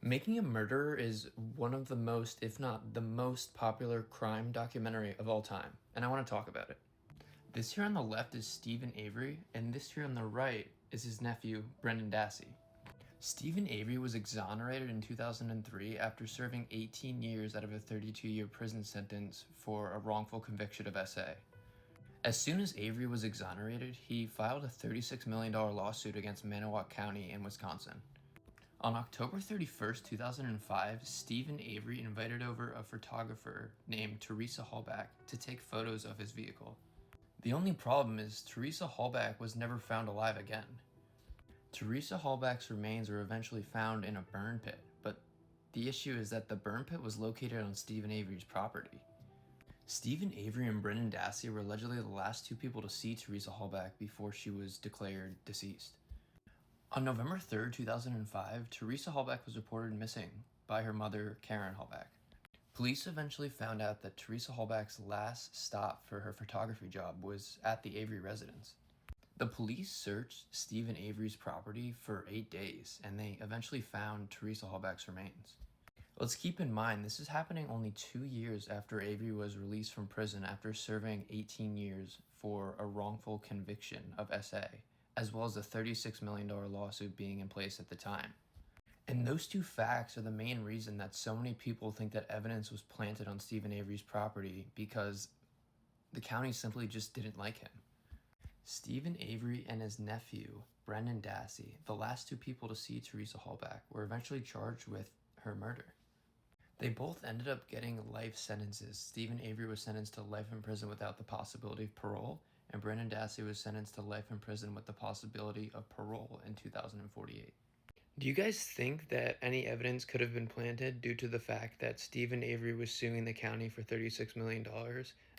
Making a Murderer is one of the most, if not the most popular crime documentary of all time, and I want to talk about it. This here on the left is Steven Avery, and this here on the right is his nephew, Brendan Dassey. Steven Avery was exonerated in 2003 after serving 18 years out of a 32-year prison sentence for a wrongful conviction of SA. As soon as Avery was exonerated, he filed a $36 million lawsuit against Manawak County in Wisconsin. On October 31st, 2005, Steven Avery invited over a photographer named Teresa Hallback to take photos of his vehicle. The only problem is Teresa Hallback was never found alive again. Teresa Hallback's remains were eventually found in a burn pit, but the issue is that the burn pit was located on Steven Avery's property. Steven Avery and Brendan Dassey were allegedly the last two people to see Teresa Hallback before she was declared deceased. On November 3rd, 2005, Teresa Hallback was reported missing by her mother, Karen Hallback. Police eventually found out that Teresa Hallback's last stop for her photography job was at the Avery residence. The police searched Steven Avery's property for 8 days, and they eventually found Teresa Hallback's remains. Let's keep in mind, this is happening only 2 years after Avery was released from prison after serving 18 years for a wrongful conviction of SA, as well as a $36 million lawsuit being in place at the time. And those two facts are the main reason that so many people think that evidence was planted on Steven Avery's property, because the county simply just didn't like him. Steven Avery and his nephew, Brendan Dassey, the last two people to see Teresa Hallback, were eventually charged with her murder. They both ended up getting life sentences. Steven Avery was sentenced to life in prison without the possibility of parole, and Brendan Dassey was sentenced to life in prison with the possibility of parole in 2048. Do you guys think that any evidence could have been planted due to the fact that Steven Avery was suing the county for $36 million,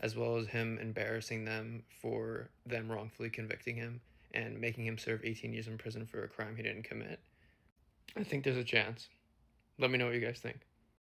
as well as him embarrassing them for them wrongfully convicting him and making him serve 18 years in prison for a crime he didn't commit? I think there's a chance. Let me know what you guys think.